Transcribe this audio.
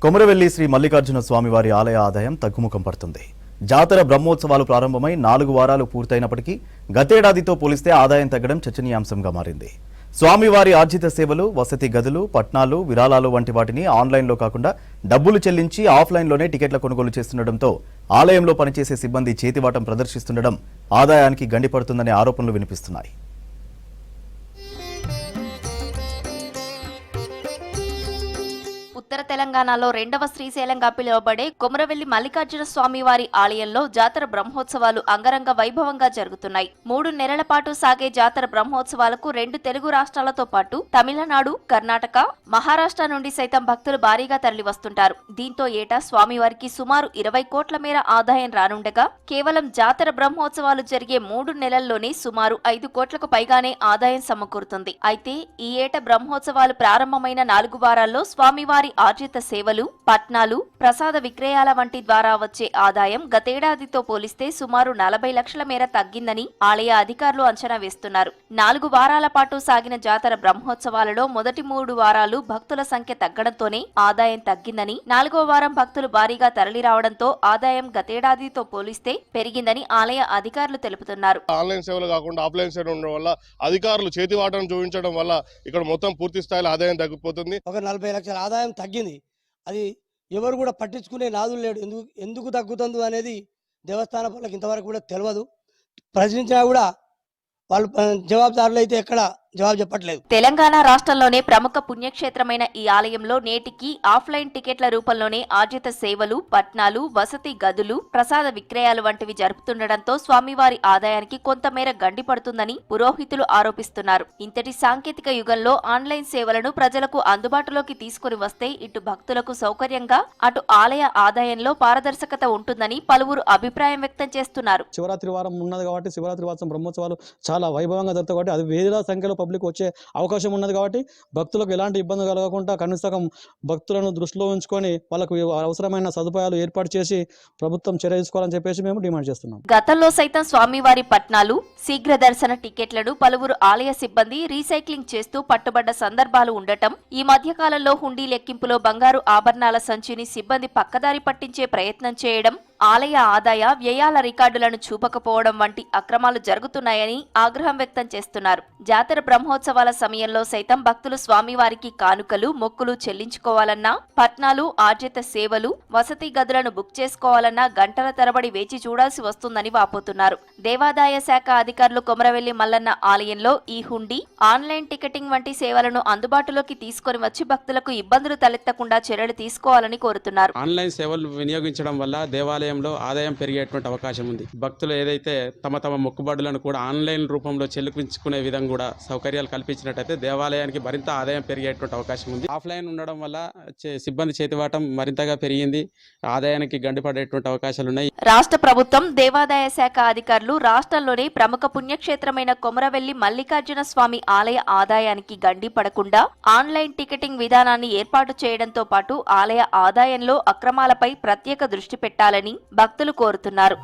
కొమరవెల్లి శ్రీ మల్లికార్జున స్వామివారి ఆలయ ఆదాయం తగ్గుముఖం పడుతుంది. జాతర బ్రహ్మోత్సవాలు ప్రారంభమై 4 వారాలు పూర్తయినప్పటికీ గతేడాదితో పోలిస్తే ఆదాయం తగ్గడం చర్చనీయాంశంగా మారింది. స్వామివారి ఆర్జిత సేవలు, వసతి గదులు, పట్నాలు, విరాళాలు వంటి వాటిని ఆన్లైన్లో కాకుండా డబ్బులు చెల్లించి ఆఫ్లైన్లోనే టికెట్ల కొనుగోలు చేస్తుండటంతో ఆలయంలో పనిచేసే సిబ్బంది చేతివాటం ప్రదర్శిస్తుండడం ఆదాయానికి గండిపడుతుందనే ఆరోపణలు వినిపిస్తున్నాయి. ఉత్తర తెలంగాణలో రెండవ శ్రీశైలంగా పిలువబడే కొమరవెల్లి మల్లికార్జున స్వామివారి ఆలయంలో జాతర బ్రహ్మోత్సవాలు అంగరంగ వైభవంగా జరుగుతున్నాయి. 3 నెలల పాటు సాగే జాతర బ్రహ్మోత్సవాలకు 2 తెలుగు రాష్ట్రాలతో పాటు తమిళనాడు, కర్ణాటక, మహారాష్ట్ర నుండి సైతం భక్తులు భారీగా తరలివస్తుంటారు. దీంతో ఏటా స్వామివారికి సుమారు 20 కోట్ల మేర ఆదాయం రానుండగా కేవలం జాతర బ్రహ్మోత్సవాలు జరిగే 3 నెలల్లోనే సుమారు 5 కోట్లకు పైగానే ఆదాయం సమకూరుతుంది. అయితే ఈ ఏట బ్రహ్మోత్సవాలు ప్రారంభమైన 4 వారాల్లో స్వామివారి ఆర్జిత సేవలు, పట్నాలు, ప్రసాద విక్రయాల వంటి ద్వారా వచ్చే ఆదాయం గతేడాదితో పోలిస్తే సుమారు 40 లక్షల మేర తగ్గిందని ఆలయ అధికారులు అంచనా వేస్తున్నారు. 4 వారాల పాటు సాగిన జాతర బ్రహ్మోత్సవాలలో మొదటి 3 వారాలు భక్తుల సంఖ్య తగ్గడంతోనే ఆదాయం తగ్గిందని, 4వ వారం భక్తులు భారీగా తరలి రావడంతో ఆదాయం గతేడాదితో పోలిస్తే పెరిగిందని ఆలయ అధికారులు తెలుపుతున్నారు. ఆన్లైన్ సేవలు కాకుండా ఆఫ్లైన్ సేవలు ఉండడం వల్ల అధికారులు చేతివాటం చూపించడం వల్ల ఇక్కడ మొత్తం పూర్తి స్థాయిలో ఆదాయం తగ్గిపోతుంది. ఒక 40 లక్షల ఆదాయం తగ్గింది. అది ఎవరు కూడా పట్టించుకునే నాదులు లేడు. ఎందుకు తగ్గుతుందో అనేది దేవస్థానం వాళ్ళకి ఇంతవరకు కూడా తెలియదు. ప్రశ్నించినా కూడా వాళ్ళు జవాబుదారులు అయితే ఎక్కడ జవాబు చెప్పట్లేదు. తెలంగాణ రాష్ట్రంలోనే ప్రముఖ పుణ్యక్షేత్రమైన ఈ ఆలయంలో నేటికి ఆఫ్లైన్ టికెట్ల రూపంలోనే ఆర్జిత సేవలు, పట్నాలు, వసతి గదులు, ప్రసాద విక్రయాలు వంటివి జరుపుతుండటంతో స్వామివారి ఆదాయానికి కొంతమేర గండిపడుతుందని పురోహితులు ఆరోపిస్తున్నారు. ఇంతటి సాంకేతిక యుగంలో ఆన్లైన్ సేవలను ప్రజలకు అందుబాటులోకి తీసుకుని వస్తే ఇటు భక్తులకు సౌకర్యంగా, అటు ఆలయ ఆదాయంలో పారదర్శకత ఉంటుందని పలువురు అభిప్రాయం వ్యక్తం చేస్తున్నారు. శివరాత్రి వారం ఉన్నది కాబట్టి శివరాత్రి వారం బ్రహ్మోత్సవాలు చాలా వైభవంగా జరుగుతాయి కాబట్టి అది వేల సంఖ్యలో పబ్లిక్ వచ్చే అవకాశం ఉన్నది కాబట్టి భక్తులకు ఎలాంటి ఇబ్బంది కలగకుండా కనీసం భక్తులను దృష్టిలో ఉంచుకొని వాళ్ళకు అవసరమైన సదుపాయాలు ఏర్పాటు చేసి ప్రభుత్వం చర్య తీసుకోవాలని చెప్పేసి మేము డిమాండ్ చేస్తున్నాం. గతంలో సైతం స్వామివారి పట్నాలు, శీఘ్ర దర్శన టికెట్లను పలువురు ఆలయ సిబ్బంది రీసైక్లింగ్ చేస్తూ పట్టుబడ్డ సందర్భాలు ఉండటం, ఈ మధ్యకాలంలో హుండీ లెక్కింపులో బంగారు ఆభరణాల సంచిని సిబ్బంది పక్కదారి పట్టించే ప్రయత్నం చేయడం, ఆలయ ఆదాయ వ్యయాల రికార్డులను చూపకపోవడం వంటి అక్రమాలు జరుగుతున్నాయని ఆగ్రహం వ్యక్తం చేస్తున్నారు. జాతర బ్రహ్మోత్సవాల సమయంలో సైతం భక్తులు స్వామివారికి కానుకలు, మొక్కులు చెల్లించుకోవాలన్నా, పట్నాలు, ఆర్జిత సేవలు, వసతి గదులను బుక్ చేసుకోవాలన్నా గంటల తరబడి వేచి చూడాల్సి వస్తుందని వాపోతున్నారు. దేవాదాయ శాఖ అధికారులు కొమరవెల్లి మల్లన్న ఆలయంలో ఈ హుండీ, ఆన్లైన్ టికెటింగ్ వంటి సేవలను అందుబాటులోకి తీసుకొని వచ్చి భక్తులకు ఇబ్బందులు తలెత్తకుండా చర్యలు తీసుకోవాలని కోరుతున్నారు. ఆన్లైన్ సేవలు వినియోగించడం వల్ల దేవాలయంలో ఆదాయం పెరిగేటువంటి అవకాశం ఉంది. భక్తులు ఏదైతే తమ మొక్కుబడులను కూడా ఆన్లైన్ రూపంలో చెల్లించుకునే విధంగా కూడా సౌకర్యాలు కల్పించినట్టయితే దేవాలయానికి మరింత ఆదాయం పెరిగేటువంటి అవకాశం ఉంది. ఆఫ్లైన్ ఉండడం వల్ల సిబ్బంది చేతివాటం మరింతగా పెరిగింది, ఆదాయానికి గండిపడేటువంటి అవకాశాలు ఉన్నాయి. రాష్ట్ర ప్రభుత్వం, దేవాదాయ శాఖ అధికారులు రాష్ట్రంలోని ప్రముఖ పుణ్యక్షేత్రమైన కొమరవెల్లి మల్లికార్జున స్వామి ఆలయ ఆదాయానికి గండి పడకుండా ఆన్లైన్ టికెటింగ్ విధానాన్ని ఏర్పాటు చేయడంతో పాటు ఆలయ ఆదాయంలో అక్రమాలపై ప్రత్యేక దృష్టి పెట్టాలని భక్తులు కోరుతున్నారు.